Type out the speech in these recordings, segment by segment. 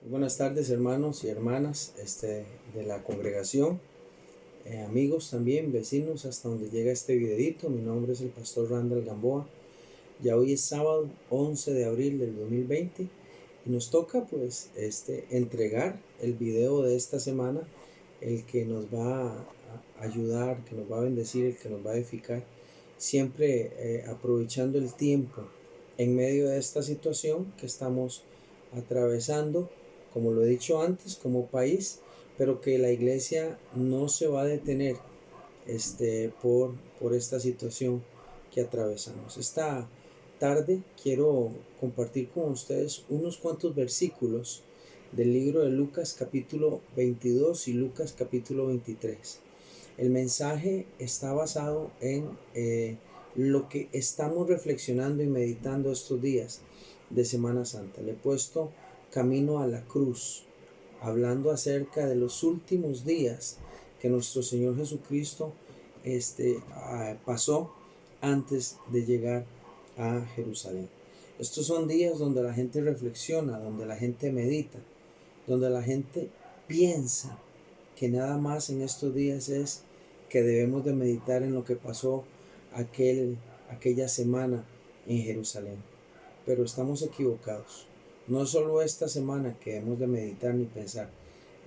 Buenas tardes, hermanos y hermanas de la congregación, amigos también, vecinos, hasta donde llega este videito. Mi nombre es el pastor Randall Gamboa. Ya hoy es sábado 11 de abril del 2020 y nos toca entregar el video de esta semana, el que nos va a ayudar, que nos va a bendecir, el que nos va a edificar, siempre aprovechando el tiempo en medio de esta situación que estamos atravesando, como lo he dicho antes, como país, pero que la iglesia no se va a detener por esta situación que atravesamos. Esta tarde quiero compartir con ustedes unos cuantos versículos del libro de Lucas capítulo 22 y Lucas capítulo 23. El mensaje está basado en lo que estamos reflexionando y meditando estos días de Semana Santa. Le he puesto Camino a la Cruz, hablando acerca de los últimos días que nuestro Señor Jesucristo pasó antes de llegar a Jerusalén. Estos son días donde la gente reflexiona, donde la gente medita, donde la gente piensa que nada más en estos días es que debemos de meditar en lo que pasó aquella semana en Jerusalén. Pero estamos equivocados. No es solo esta semana que debemos de meditar ni pensar.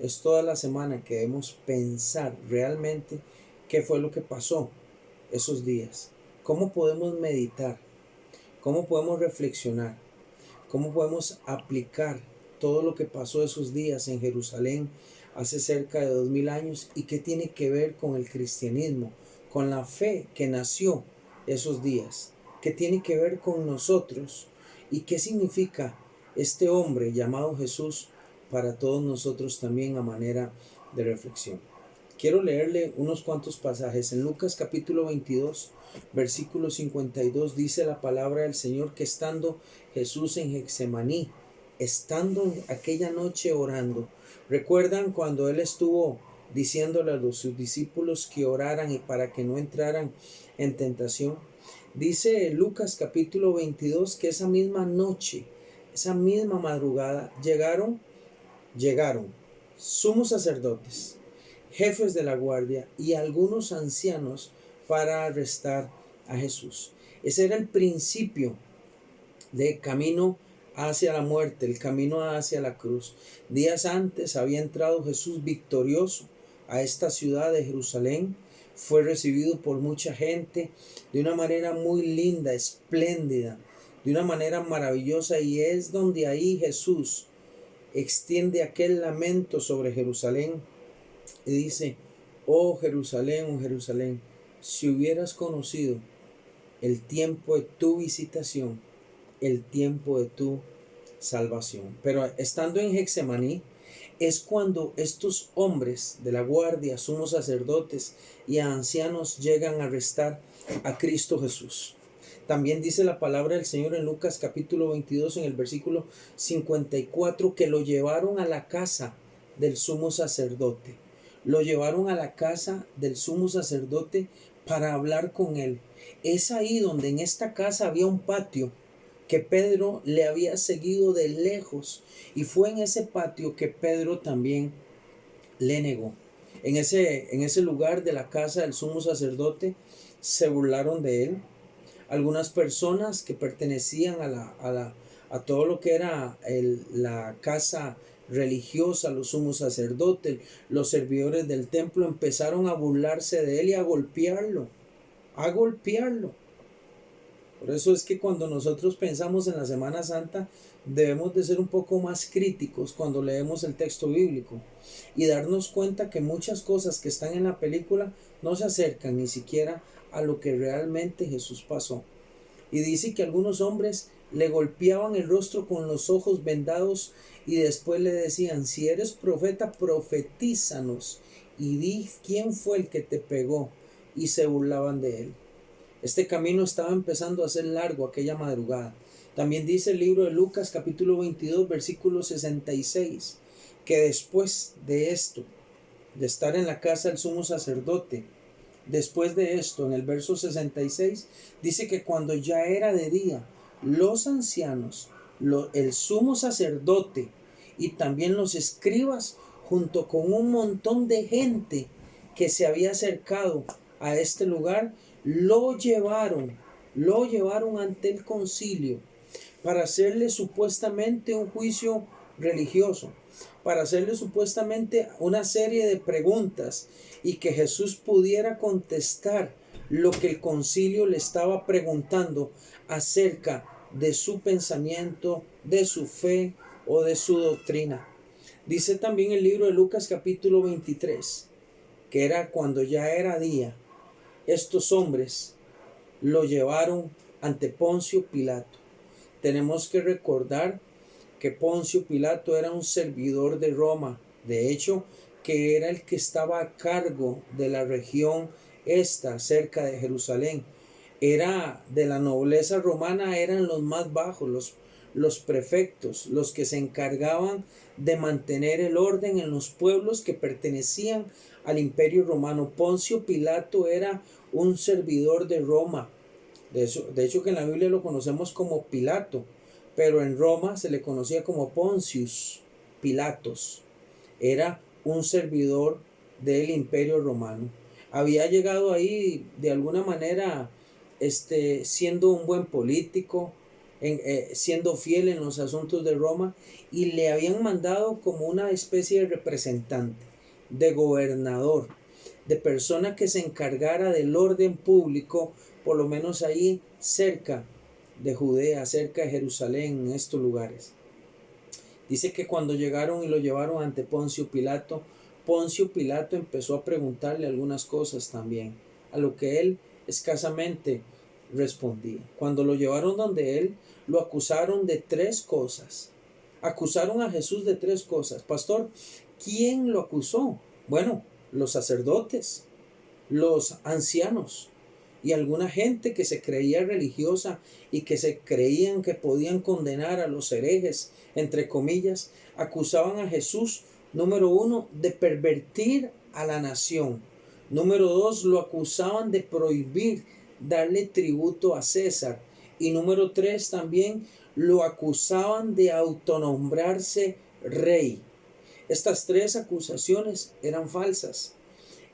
Es toda la semana que debemos pensar realmente qué fue lo que pasó esos días. ¿Cómo podemos meditar? ¿Cómo podemos reflexionar? ¿Cómo podemos aplicar todo lo que pasó esos días en Jerusalén hace cerca de 2000 años y qué tiene que ver con el cristianismo, con la fe que nació esos días? ¿Qué tiene que ver con nosotros? ¿Y qué significa este hombre llamado Jesús para todos nosotros también a manera de reflexión? Quiero leerle unos cuantos pasajes. En Lucas capítulo 22, versículo 52, dice la palabra del Señor que estando Jesús en Getsemaní, estando aquella noche orando, ¿recuerdan cuando Él estuvo diciéndole a sus discípulos que oraran y para que no entraran en tentación? Dice Lucas capítulo 22 que esa misma noche, esa misma madrugada, llegaron sumos sacerdotes, jefes de la guardia y algunos ancianos para arrestar a Jesús. Ese era el principio de camino hacia la muerte, el camino hacia la cruz. Días antes había entrado Jesús victorioso a esta ciudad de Jerusalén. Fue recibido por mucha gente de una manera muy linda, espléndida, de una manera maravillosa, y es donde ahí Jesús extiende aquel lamento sobre Jerusalén y dice: oh Jerusalén, si hubieras conocido el tiempo de tu visitación, el tiempo de tu salvación. Pero estando en Getsemaní es cuando estos hombres de la guardia, sumos sacerdotes y ancianos llegan a arrestar a Cristo Jesús. También dice la palabra del Señor en Lucas capítulo 22 en el versículo 54 que lo llevaron a la casa del sumo sacerdote. Lo llevaron a la casa del sumo sacerdote para hablar con él. Es ahí donde en esta casa había un patio que Pedro le había seguido de lejos, y fue en ese patio que Pedro también le negó. En ese lugar de la casa del sumo sacerdote se burlaron de él. Algunas personas que pertenecían a todo lo que era la casa religiosa, los sumos sacerdotes, los servidores del templo, empezaron a burlarse de él y a golpearlo. Por eso es que cuando nosotros pensamos en la Semana Santa, debemos de ser un poco más críticos cuando leemos el texto bíblico y darnos cuenta que muchas cosas que están en la película no se acercan ni siquiera a lo que realmente Jesús pasó. Y dice que algunos hombres le golpeaban el rostro con los ojos vendados y después le decían: si eres profeta, profetízanos y di quién fue el que te pegó. Y se burlaban de él. Este camino estaba empezando a ser largo aquella madrugada. También dice el libro de Lucas capítulo 22 versículo 66 que después de esto, de estar en la casa del sumo sacerdote, después de esto, en el verso 66, dice que cuando ya era de día, los ancianos, el sumo sacerdote y también los escribas, junto con un montón de gente que se había acercado a este lugar, lo llevaron ante el concilio para hacerle supuestamente un juicio religioso, para hacerle supuestamente una serie de preguntas y que Jesús pudiera contestar lo que el concilio le estaba preguntando acerca de su pensamiento, de su fe o de su doctrina. Dice también el libro de Lucas capítulo 23, que era cuando ya era día, estos hombres lo llevaron ante Poncio Pilato. Tenemos que recordar que Poncio Pilato era un servidor de Roma, de hecho, que era el que estaba a cargo de la región esta, cerca de Jerusalén. Era de la nobleza romana, eran los más bajos, los prefectos, los que se encargaban de mantener el orden en los pueblos que pertenecían al imperio romano. Poncio Pilato era un servidor de Roma. De hecho que en la Biblia lo conocemos como Pilato, pero en Roma se le conocía como Poncius Pilatos. Era un servidor del imperio romano. Había llegado ahí de alguna manera siendo un buen político, siendo fiel en los asuntos de Roma, y le habían mandado como una especie de representante, de gobernador, de persona que se encargara del orden público, por lo menos ahí cerca de Judea, cerca de Jerusalén, en estos lugares. Dice que cuando llegaron y lo llevaron ante Poncio Pilato empezó a preguntarle algunas cosas también, a lo que él escasamente respondía. Cuando lo llevaron donde él, lo acusaron de 3 cosas. Acusaron a Jesús de 3 cosas. Pastor, ¿quién lo acusó? Bueno, los sacerdotes, los ancianos y alguna gente que se creía religiosa y que se creían que podían condenar a los herejes, entre comillas, acusaban a Jesús, número 1, de pervertir a la nación. Número 2, lo acusaban de prohibir darle tributo a César. Y número 3, también lo acusaban de autonombrarse rey. Estas 3 acusaciones eran falsas.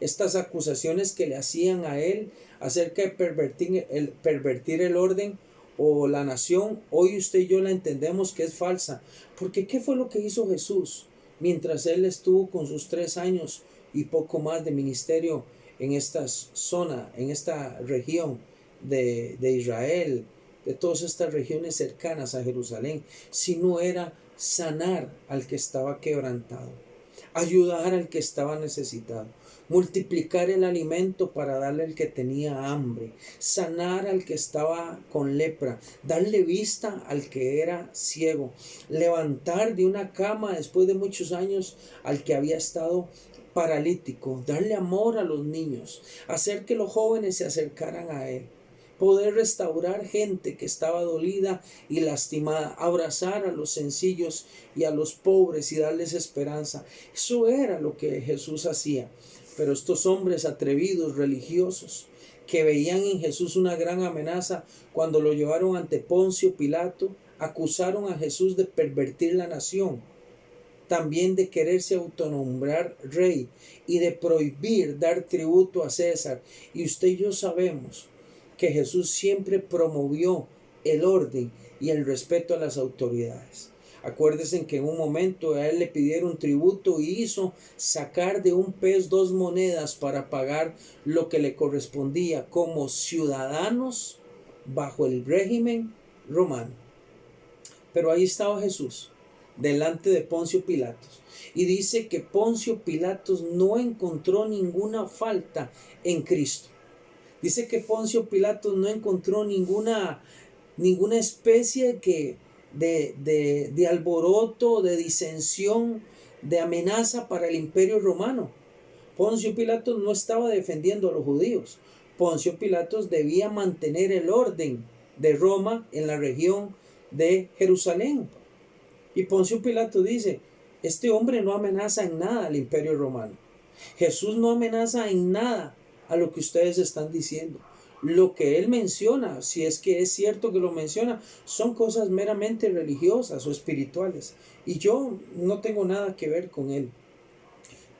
Estas acusaciones que le hacían a él acerca de pervertir el orden o la nación, hoy usted y yo la entendemos que es falsa. Porque ¿qué fue lo que hizo Jesús mientras él estuvo con sus 3 años y poco más de ministerio en esta zona, en esta región de Israel, de todas estas regiones cercanas a Jerusalén? Si no era sanar al que estaba quebrantado, ayudar al que estaba necesitado, multiplicar el alimento para darle al que tenía hambre, sanar al que estaba con lepra, darle vista al que era ciego, levantar de una cama después de muchos años al que había estado paralítico, darle amor a los niños, hacer que los jóvenes se acercaran a él, poder restaurar gente que estaba dolida y lastimada, abrazar a los sencillos y a los pobres y darles esperanza. Eso era lo que Jesús hacía. Pero estos hombres atrevidos, religiosos, que veían en Jesús una gran amenaza, cuando lo llevaron ante Poncio Pilato, acusaron a Jesús de pervertir la nación, también de quererse autonombrar rey y de prohibir dar tributo a César. Y usted y yo sabemos que Jesús siempre promovió el orden y el respeto a las autoridades. Acuérdense que en un momento a él le pidieron tributo y hizo sacar de un pez 2 monedas para pagar lo que le correspondía como ciudadanos bajo el régimen romano. Pero ahí estaba Jesús, delante de Poncio Pilatos. Y dice que Poncio Pilatos no encontró ninguna falta en Cristo. Dice que Poncio Pilatos no encontró ninguna especie de alboroto, de disensión, de amenaza para el imperio romano. Poncio Pilatos no estaba defendiendo a los judíos. Poncio Pilatos debía mantener el orden de Roma en la región de Jerusalén. Y Poncio Pilato dice, este hombre no amenaza en nada al imperio romano. Jesús no amenaza en nada a lo que ustedes están diciendo. lo que él menciona, si es que es cierto que lo menciona, son cosas meramente religiosas o espirituales. Y yo no tengo nada que ver con él.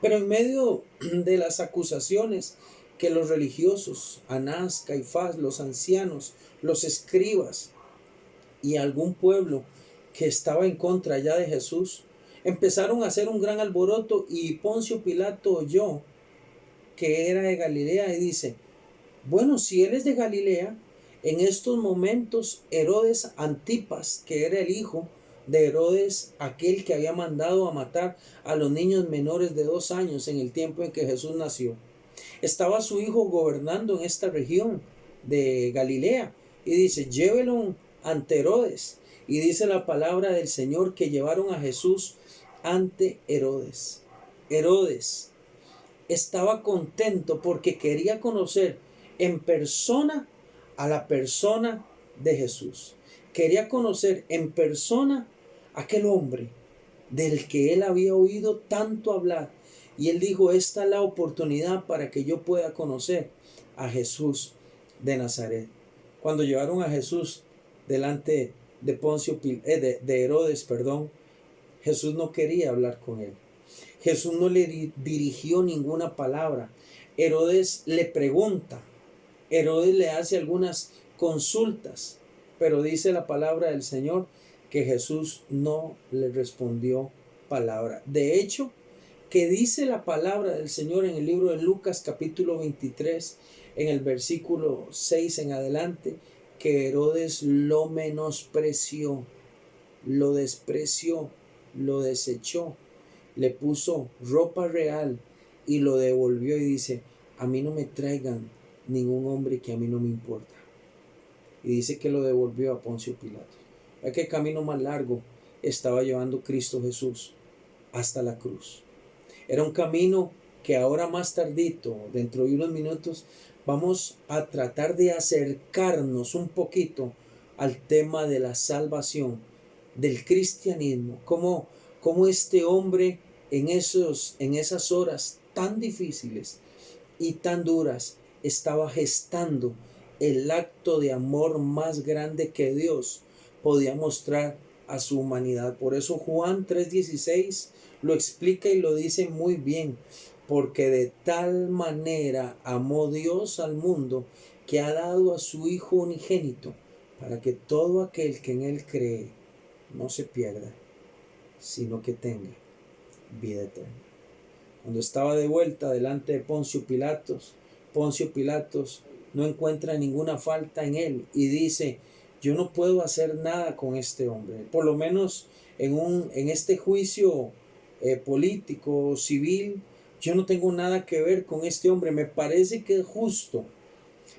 Pero en medio de las acusaciones que los religiosos, Anás, Caifás, los ancianos, los escribas y algún pueblo que estaba en contra ya de Jesús, empezaron a hacer un gran alboroto, y Poncio Pilato oyó que era de Galilea y dice: bueno, si él es de Galilea, en estos momentos Herodes Antipas, que era el hijo de Herodes, aquel que había mandado a matar a los niños menores de 2 años en el tiempo en que Jesús nació, estaba su hijo gobernando en esta región de Galilea. Y dice: llévelo ante Herodes. Y dice la palabra del Señor que llevaron a Jesús ante Herodes. Herodes estaba contento porque quería conocer en persona a la persona de Jesús. Quería conocer en persona a aquel hombre del que él había oído tanto hablar. Y él dijo: esta es la oportunidad para que yo pueda conocer a Jesús de Nazaret. Cuando llevaron a Jesús delante de Herodes, Jesús no quería hablar con él. Jesús no le dirigió ninguna palabra. Herodes le pregunta, Herodes le hace algunas consultas, pero dice la palabra del Señor que Jesús no le respondió palabra. De hecho, que dice la palabra del Señor en el libro de Lucas capítulo 23, en el versículo 6 en adelante, que Herodes lo menospreció, lo despreció, lo desechó, le puso ropa real y lo devolvió, y dice: a mí no me traigan ningún hombre que a mí no me importa. Y dice que lo devolvió a Poncio Pilato. ¿A qué camino más largo estaba llevando Cristo Jesús? Hasta la cruz. Era un camino que ahora, más tardito, dentro de unos minutos, vamos a tratar de acercarnos un poquito al tema de la salvación, del cristianismo. Cómo este hombre en esas horas tan difíciles y tan duras estaba gestando el acto de amor más grande que Dios podía mostrar a su humanidad. Por eso Juan 3:16 lo explica y lo dice muy bien: porque de tal manera amó Dios al mundo, que ha dado a su Hijo unigénito, para que todo aquel que en él cree no se pierda, sino que tenga vida eterna. Cuando estaba de vuelta delante de Poncio Pilatos no encuentra ninguna falta en él y dice: yo no puedo hacer nada con este hombre. Por lo menos en este juicio político, civil, yo no tengo nada que ver con este hombre. Me parece que es justo.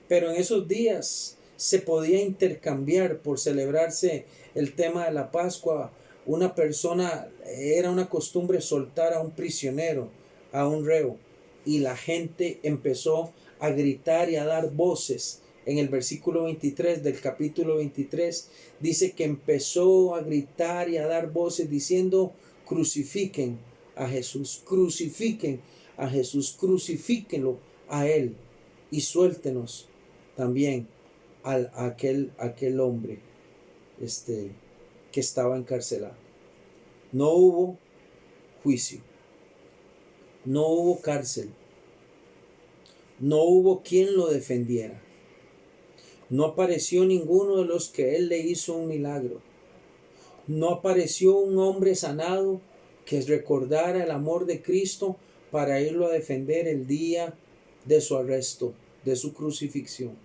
Pero en esos días se podía intercambiar, por celebrarse el tema de la Pascua. Una persona, era una costumbre soltar a un prisionero, a un reo, y la gente empezó a gritar y a dar voces. En el versículo 23 del capítulo 23 dice que empezó a gritar y a dar voces diciendo: crucifiquen a Jesús, crucifiquen a Jesús, crucifíquenlo a él, y suéltenos también a aquel hombre que estaba encarcelado. No hubo juicio, no hubo cárcel, no hubo quien lo defendiera. No apareció ninguno de los que él le hizo un milagro. No apareció un hombre sanado que recordara el amor de Cristo para irlo a defender el día de su arresto, de su crucifixión.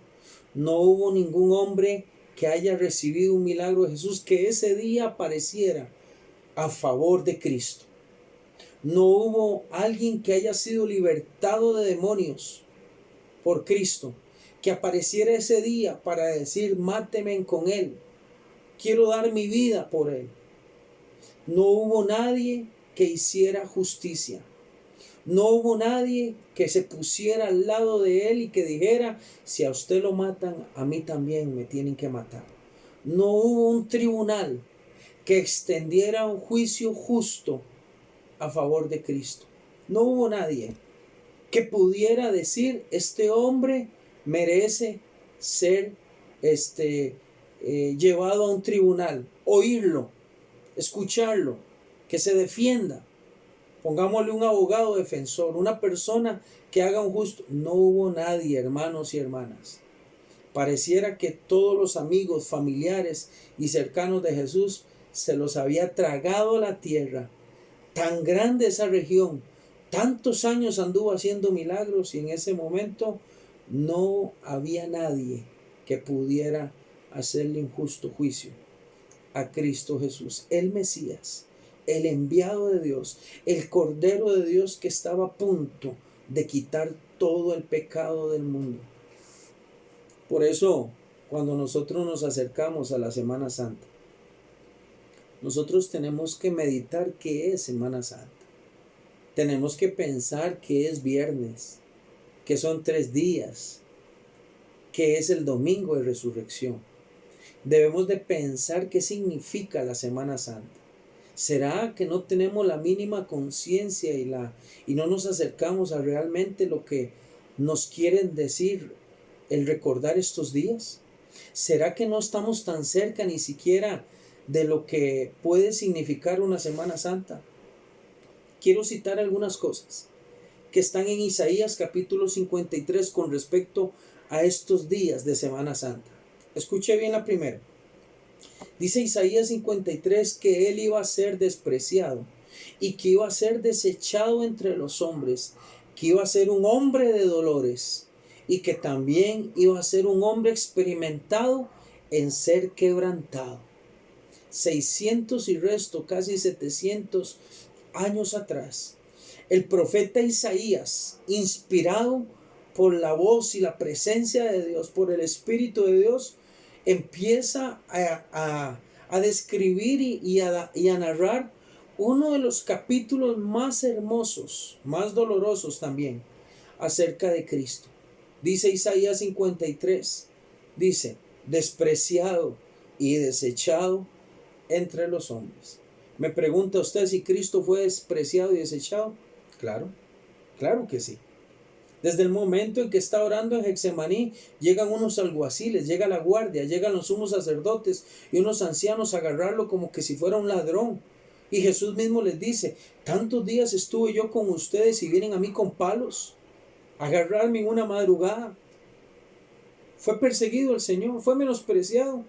No hubo ningún hombre que haya recibido un milagro de Jesús que ese día apareciera a favor de Cristo. No hubo alguien que haya sido libertado de demonios por Cristo, que apareciera ese día para decir: mátenme con él, quiero dar mi vida por él. No hubo nadie que hiciera justicia. No hubo nadie que se pusiera al lado de él y que dijera: si a usted lo matan, a mí también me tienen que matar. No hubo un tribunal que extendiera un juicio justo a favor de Cristo. No hubo nadie que pudiera decir: este hombre merece ser llevado a un tribunal, oírlo, escucharlo, que se defienda. Pongámosle un abogado defensor, una persona que haga un justo. No hubo nadie, hermanos y hermanas. Pareciera que todos los amigos, familiares y cercanos de Jesús se los había tragado la tierra. Tan grande esa región, tantos años anduvo haciendo milagros y en ese momento no había nadie que pudiera hacerle un justo juicio a Cristo Jesús, el Mesías, el enviado de Dios, el Cordero de Dios que estaba a punto de quitar todo el pecado del mundo. Por eso, cuando nosotros nos acercamos a la Semana Santa, nosotros tenemos que meditar qué es Semana Santa. Tenemos que pensar qué es viernes, que son 3 días, qué es el domingo de resurrección. Debemos de pensar qué significa la Semana Santa. ¿Será que no tenemos la mínima conciencia y no nos acercamos a realmente lo que nos quieren decir el recordar estos días? ¿Será que no estamos tan cerca ni siquiera de lo que puede significar una Semana Santa? Quiero citar algunas cosas que están en Isaías capítulo 53 con respecto a estos días de Semana Santa. Escuche bien la primera. Dice Isaías 53 que él iba a ser despreciado y que iba a ser desechado entre los hombres, que iba a ser un hombre de dolores y que también iba a ser un hombre experimentado en ser quebrantado. 600 y resto, casi 700 años atrás, el profeta Isaías, inspirado por la voz y la presencia de Dios, por el Espíritu de Dios, empieza a describir y a narrar uno de los capítulos más hermosos, más dolorosos también, acerca de Cristo. Dice Isaías 53, dice, despreciado y desechado entre los hombres. ¿Me pregunta usted si Cristo fue despreciado y desechado? Claro, claro que sí. Desde el momento en que está orando en Getsemaní, llegan unos alguaciles, llega la guardia, llegan los sumos sacerdotes y unos ancianos a agarrarlo como que si fuera un ladrón. Y Jesús mismo les dice, tantos días estuve yo con ustedes y vienen a mí con palos, a agarrarme en una madrugada. Fue perseguido el Señor, fue menospreciado.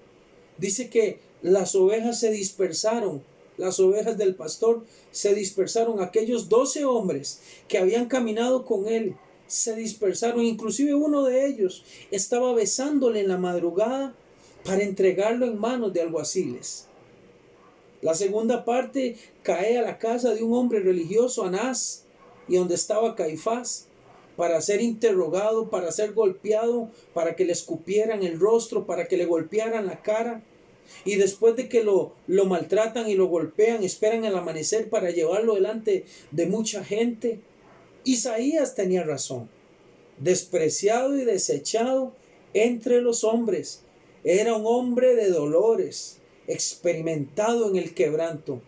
Dice que las ovejas se dispersaron, las ovejas del pastor se dispersaron. Aquellos 12 hombres que habían caminado con él se dispersaron. Inclusive uno de ellos estaba besándole en la madrugada para entregarlo en manos de alguaciles. La segunda parte cae a la casa de un hombre religioso, Anás, y donde estaba Caifás, para ser interrogado, para ser golpeado, para que le escupieran el rostro, para que le golpearan la cara. Y después de que lo maltratan y lo golpean, esperan el amanecer para llevarlo delante de mucha gente. Isaías tenía razón. Despreciado y desechado entre los hombres. Era un hombre de dolores, experimentado en el quebranto.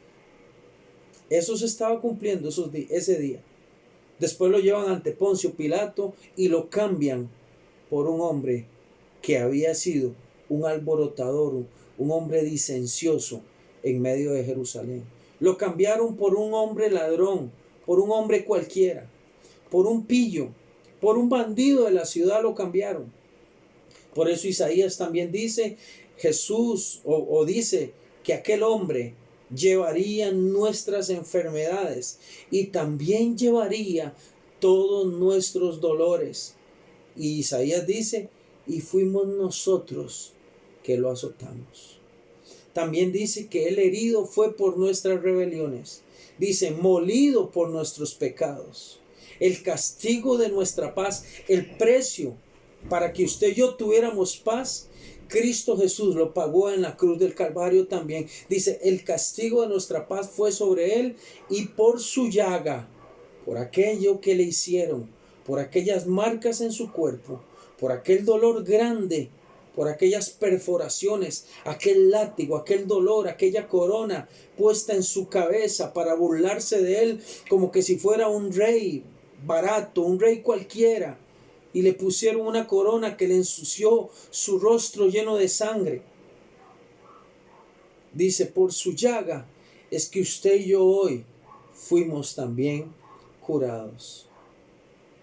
Eso se estaba cumpliendo ese día. Después lo llevan ante Poncio Pilato y lo cambian por un hombre que había sido un alborotador, un hombre disencioso en medio de Jerusalén. Lo cambiaron por un hombre ladrón, por un hombre cualquiera, por un pillo, por un bandido de la ciudad lo cambiaron. Por eso Isaías también dice, Jesús, o dice que aquel hombre llevaría nuestras enfermedades y también llevaría todos nuestros dolores. Y Isaías dice, y fuimos nosotros que lo azotamos. También dice que el herido fue por nuestras rebeliones. Dice, molido por nuestros pecados. El castigo de nuestra paz, el precio para que usted y yo tuviéramos paz, Cristo Jesús lo pagó en la cruz del Calvario también. Dice, el castigo de nuestra paz fue sobre él y por su llaga, por aquello que le hicieron, por aquellas marcas en su cuerpo, por aquel dolor grande, por aquellas perforaciones, aquel látigo, aquel dolor, aquella corona puesta en su cabeza para burlarse de él como que si fuera un rey barato, un rey cualquiera. y le pusieron una corona que le ensució su rostro lleno de sangre. Dice, por su llaga es que usted y yo hoy fuimos también curados.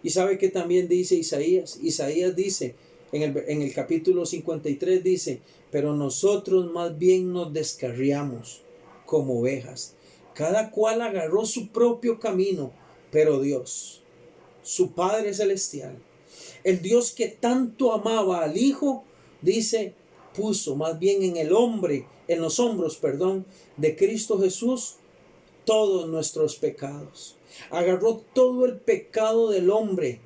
Y sabe que también dice Isaías. Isaías dice en el capítulo 53, dice, pero nosotros más bien nos descarriamos como ovejas. Cada cual agarró su propio camino, pero Dios, su Padre Celestial, el Dios que tanto amaba al Hijo, dice, puso más bien en los hombros, de Cristo Jesús todos nuestros pecados. Agarró todo el pecado del hombre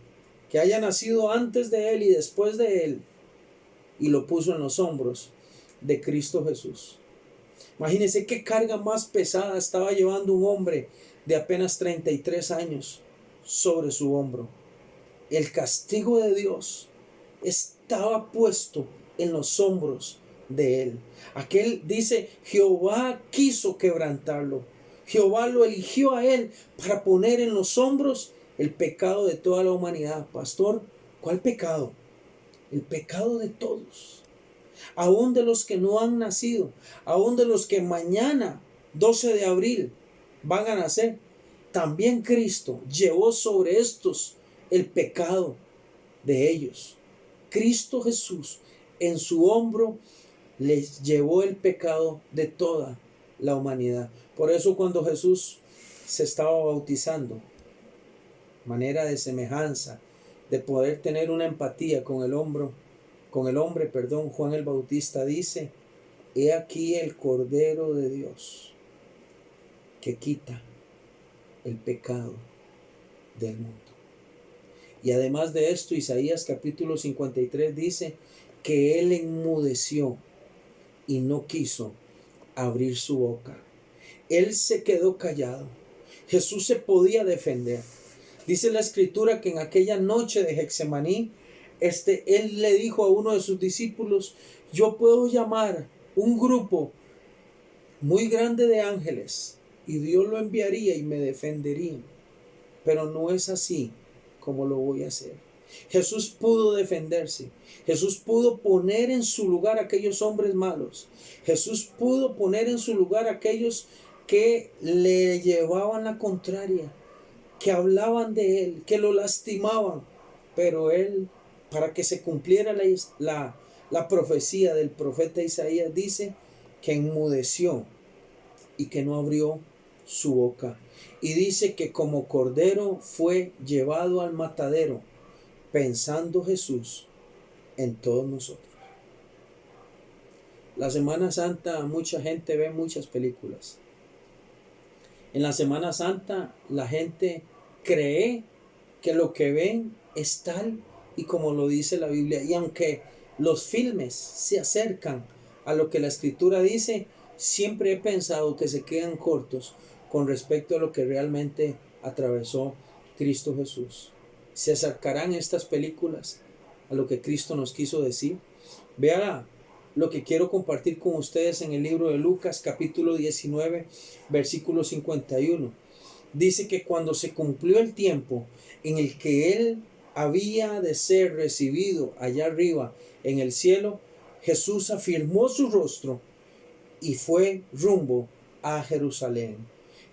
que haya nacido antes de él y después de él y lo puso en los hombros de Cristo Jesús. Imagínense qué carga más pesada estaba llevando un hombre de apenas 33 años sobre su hombro. El castigo de Dios estaba puesto en los hombros de él. Aquel dice, Jehová quiso quebrantarlo. Jehová lo eligió a él para poner en los hombros el pecado de toda la humanidad. Pastor, ¿cuál pecado? El pecado de todos. Aún de los que no han nacido, aún de los que mañana, 12 de abril, van a nacer. También Cristo llevó sobre estos el pecado de ellos. Cristo Jesús en su hombro les llevó el pecado de toda la humanidad. Por eso cuando Jesús se estaba bautizando, manera de semejanza, de poder tener una empatía con el hombre, Juan el Bautista dice, he aquí el Cordero de Dios que quita el pecado del mundo. Y además de esto, Isaías capítulo 53 dice que él enmudeció y no quiso abrir su boca. Él se quedó callado. Jesús se podía defender. Dice la escritura que en aquella noche de Getsemaní, él le dijo a uno de sus discípulos, yo puedo llamar un grupo muy grande de ángeles y Dios lo enviaría y me defendería. Pero no es así como lo voy a hacer. Jesús pudo defenderse. Jesús pudo poner en su lugar a aquellos hombres malos. Jesús pudo poner en su lugar a aquellos que le llevaban la contraria, que hablaban de él, que lo lastimaban. Pero él, para que se cumpliera la profecía del profeta Isaías, dice que enmudeció y que no abrió su boca. Y dice que como cordero fue llevado al matadero, pensando Jesús en todos nosotros. La Semana Santa mucha gente ve muchas películas. En la Semana Santa la gente cree que lo que ven es tal y como lo dice la Biblia. Y aunque los filmes se acercan a lo que la Escritura dice, siempre he pensado que se quedan cortos con respecto a lo que realmente atravesó Cristo Jesús. ¿Se acercarán estas películas a lo que Cristo nos quiso decir? Vea lo que quiero compartir con ustedes en el libro de Lucas, capítulo 19, versículo 51. Dice que cuando se cumplió el tiempo en el que él había de ser recibido allá arriba en el cielo, Jesús afirmó su rostro y fue rumbo a Jerusalén.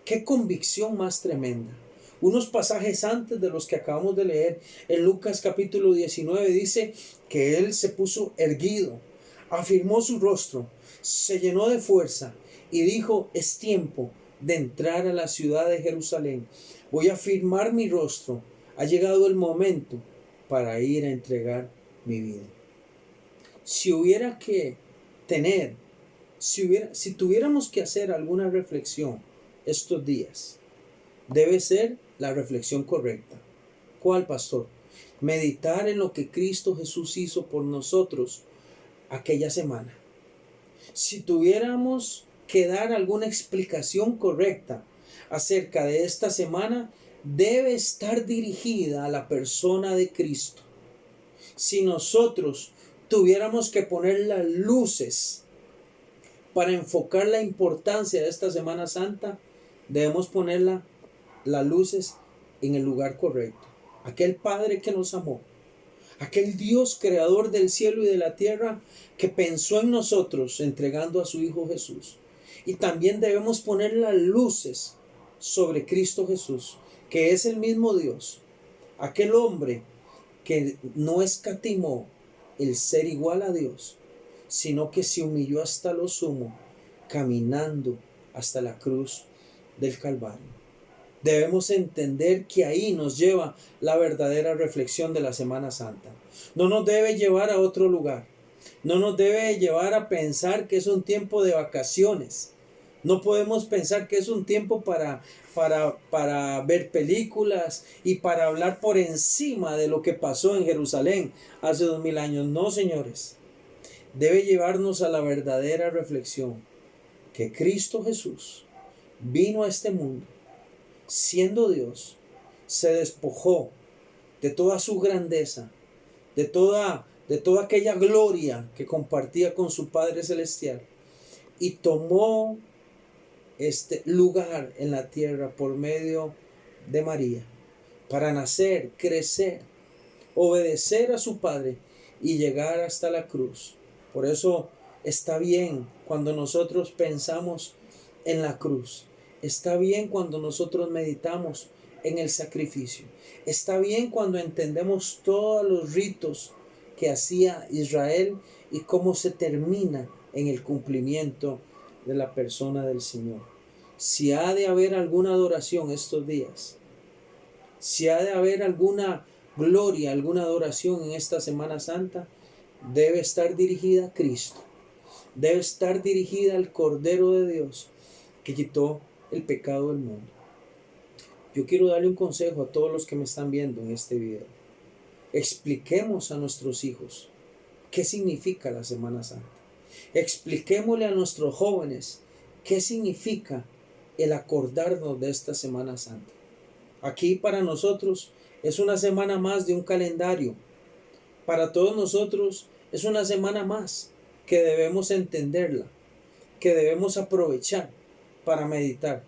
¡Qué convicción más tremenda! Unos pasajes antes de los que acabamos de leer, en Lucas capítulo 19 dice que él se puso erguido, afirmó su rostro, se llenó de fuerza y dijo, es tiempo de entrar a la ciudad de Jerusalén. Voy a afirmar mi rostro. Ha llegado el momento para ir a entregar mi vida. Si tuviéramos que hacer alguna reflexión estos días, debe ser la reflexión correcta. ¿Cuál, pastor? Meditar en lo que Cristo Jesús hizo por nosotros aquella semana. Si tuviéramos que dar alguna explicación correcta acerca de esta semana, debe estar dirigida a la persona de Cristo. Si nosotros tuviéramos que poner las luces para enfocar la importancia de esta Semana Santa, debemos poner las luces en el lugar correcto. Aquel Padre que nos amó, aquel Dios creador del cielo y de la tierra que pensó en nosotros entregando a su Hijo Jesús. Y también debemos poner las luces sobre Cristo Jesús, que es el mismo Dios, aquel hombre que no escatimó el ser igual a Dios, sino que se humilló hasta lo sumo, caminando hasta la cruz del Calvario. Debemos entender que ahí nos lleva la verdadera reflexión de la Semana Santa. No nos debe llevar a otro lugar. No nos debe llevar a pensar que es un tiempo de vacaciones. No podemos pensar que es un tiempo para ver películas y para hablar por encima de lo que pasó en Jerusalén hace 2000 años. No, señores. Debe llevarnos a la verdadera reflexión que Cristo Jesús vino a este mundo siendo Dios, se despojó de toda su grandeza, de toda aquella gloria que compartía con su Padre Celestial y tomó este lugar en la tierra por medio de María para nacer, crecer, obedecer a su Padre y llegar hasta la cruz. Por eso está bien cuando nosotros pensamos en la cruz. Está bien cuando nosotros meditamos en el sacrificio. Está bien cuando entendemos todos los ritos que hacía Israel y cómo se termina en el cumplimiento de la persona del Señor. Si ha de haber alguna adoración estos días, si ha de haber alguna gloria, alguna adoración en esta Semana Santa, debe estar dirigida a Cristo. Debe estar dirigida al Cordero de Dios que quitó el pecado del mundo. Yo quiero darle un consejo a todos los que me están viendo en este video. Expliquemos a nuestros hijos qué significa la Semana Santa. Expliquémosle a nuestros jóvenes qué significa el acordarnos de esta Semana Santa. Aquí para nosotros es una semana más de un calendario. Para todos nosotros es una semana más que debemos entenderla, que debemos aprovechar para meditar.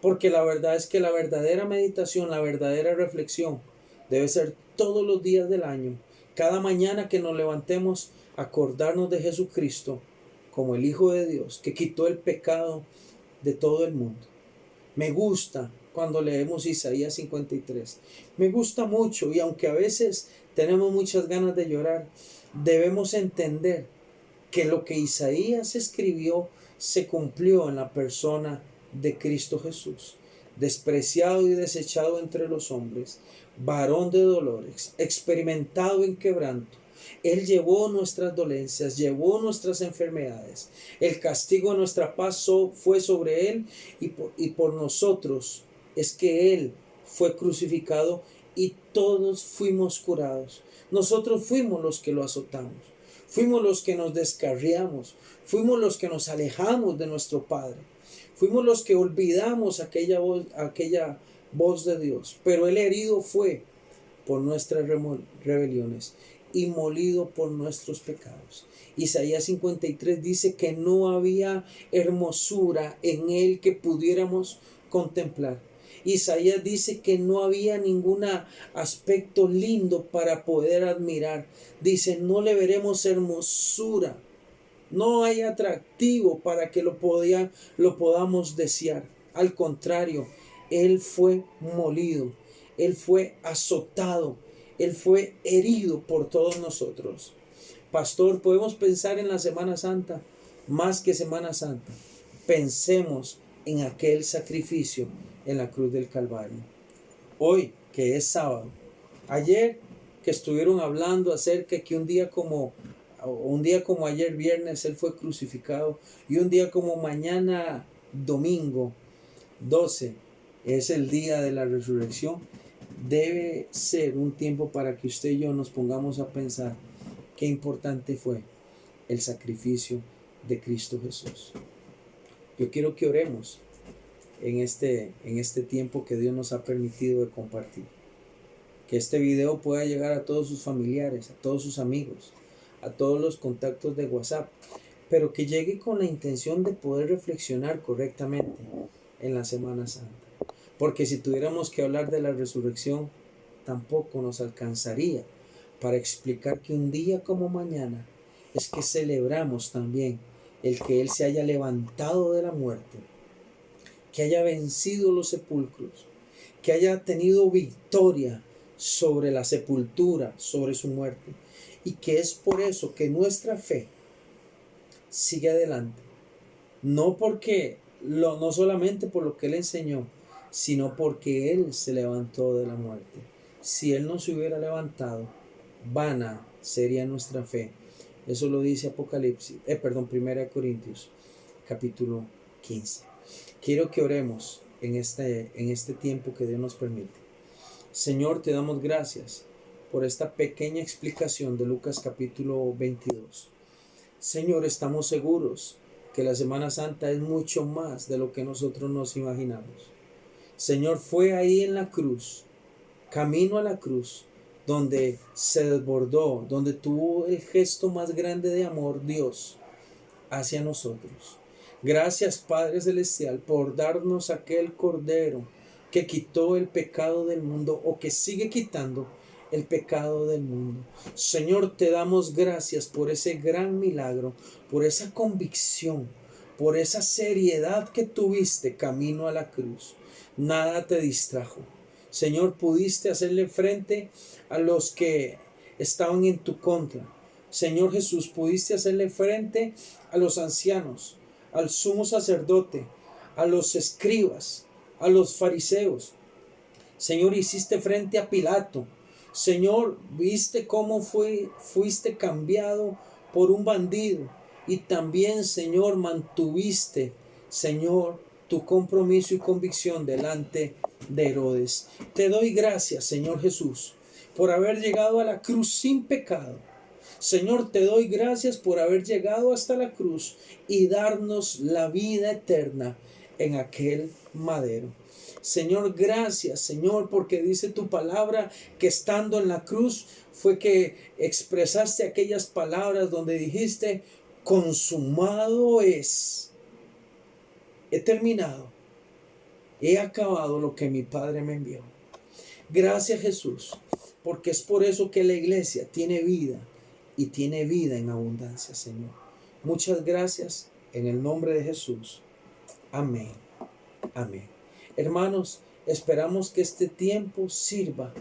Porque la verdad es que la verdadera meditación, la verdadera reflexión debe ser todos los días del año. Cada mañana que nos levantemos, acordarnos de Jesucristo como el Hijo de Dios que quitó el pecado de todo el mundo. Me gusta cuando leemos Isaías 53. Me gusta mucho y aunque a veces tenemos muchas ganas de llorar, debemos entender que lo que Isaías escribió se cumplió en la persona de Cristo Jesús, despreciado y desechado entre los hombres, varón de dolores, experimentado en quebranto. Él llevó nuestras dolencias, llevó nuestras enfermedades. El castigo de nuestra paz fue sobre él y por nosotros es que él fue crucificado y todos fuimos curados. Nosotros fuimos los que lo azotamos. Fuimos los que nos descarriamos, fuimos los que nos alejamos de nuestro Padre, fuimos los que olvidamos aquella voz de Dios, pero Él herido fue por nuestras rebeliones y molido por nuestros pecados. Isaías 53 dice que no había hermosura en Él que pudiéramos contemplar. Isaías dice que no había ningún aspecto lindo para poder admirar. Dice, no le veremos hermosura. No hay atractivo para que lo podamos desear. Al contrario, Él fue molido. Él fue azotado. Él fue herido por todos nosotros. Pastor, podemos pensar en la Semana Santa más que Semana Santa. Pensemos en aquel sacrificio en la cruz del Calvario. Hoy, que es sábado, ayer que estuvieron hablando acerca que un día como ayer viernes Él fue crucificado y un día como mañana domingo 12 es el día de la resurrección, debe ser un tiempo para que usted y yo nos pongamos a pensar qué importante fue el sacrificio de Cristo Jesús. Yo quiero que oremos en este tiempo que Dios nos ha permitido de compartir. Que este video pueda llegar a todos sus familiares, a todos sus amigos, a todos los contactos de WhatsApp, pero que llegue con la intención de poder reflexionar correctamente en la Semana Santa. Porque si tuviéramos que hablar de la resurrección, tampoco nos alcanzaría para explicar que un día como mañana es que celebramos también el que Él se haya levantado de la muerte, que haya vencido los sepulcros, que haya tenido victoria sobre la sepultura, sobre su muerte, y que es por eso que nuestra fe sigue adelante, no solamente por lo que Él enseñó, sino porque Él se levantó de la muerte. Si Él no se hubiera levantado, vana sería nuestra fe. Eso lo dice Primera de Corintios, capítulo 15. Quiero que oremos en este tiempo que Dios nos permite. Señor, te damos gracias por esta pequeña explicación de Lucas capítulo 22. Señor, estamos seguros que la Semana Santa es mucho más de lo que nosotros nos imaginamos. Señor, fue ahí en la cruz, camino a la cruz, donde se desbordó, donde tuvo el gesto más grande de amor Dios hacia nosotros. Gracias, Padre Celestial, por darnos aquel Cordero que quitó el pecado del mundo, o que sigue quitando el pecado del mundo. Señor, te damos gracias por ese gran milagro, por esa convicción, por esa seriedad que tuviste camino a la cruz. Nada te distrajo. Señor, pudiste hacerle frente a los que estaban en tu contra. Señor Jesús, pudiste hacerle frente a los ancianos, al sumo sacerdote, a los escribas, a los fariseos. Señor, hiciste frente a Pilato. Señor, viste cómo fuiste cambiado por un bandido. Y también, Señor, mantuviste, Señor, tu compromiso y convicción delante de Herodes. Te doy gracias, Señor Jesús, por haber llegado a la cruz sin pecado. Señor, te doy gracias por haber llegado hasta la cruz y darnos la vida eterna en aquel madero. Señor, gracias, Señor, porque dice tu palabra que estando en la cruz fue que expresaste aquellas palabras donde dijiste: consumado es, he terminado, he acabado lo que mi Padre me envió. Gracias, Jesús, porque es por eso que la iglesia tiene vida y tiene vida en abundancia, Señor. Muchas gracias en el nombre de Jesús. Amén. Amén. Hermanos, esperamos que este tiempo sirva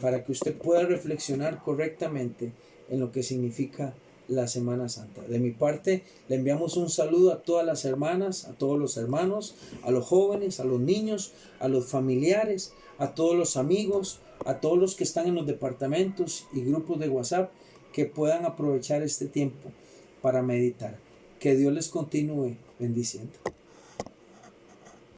para que usted pueda reflexionar correctamente en lo que significa la Semana Santa. De mi parte, le enviamos un saludo a todas las hermanas, a todos los hermanos, a los jóvenes, a los niños, a los familiares, a todos los amigos, a todos los que están en los departamentos y grupos de WhatsApp, que puedan aprovechar este tiempo para meditar. Que Dios les continúe bendiciendo.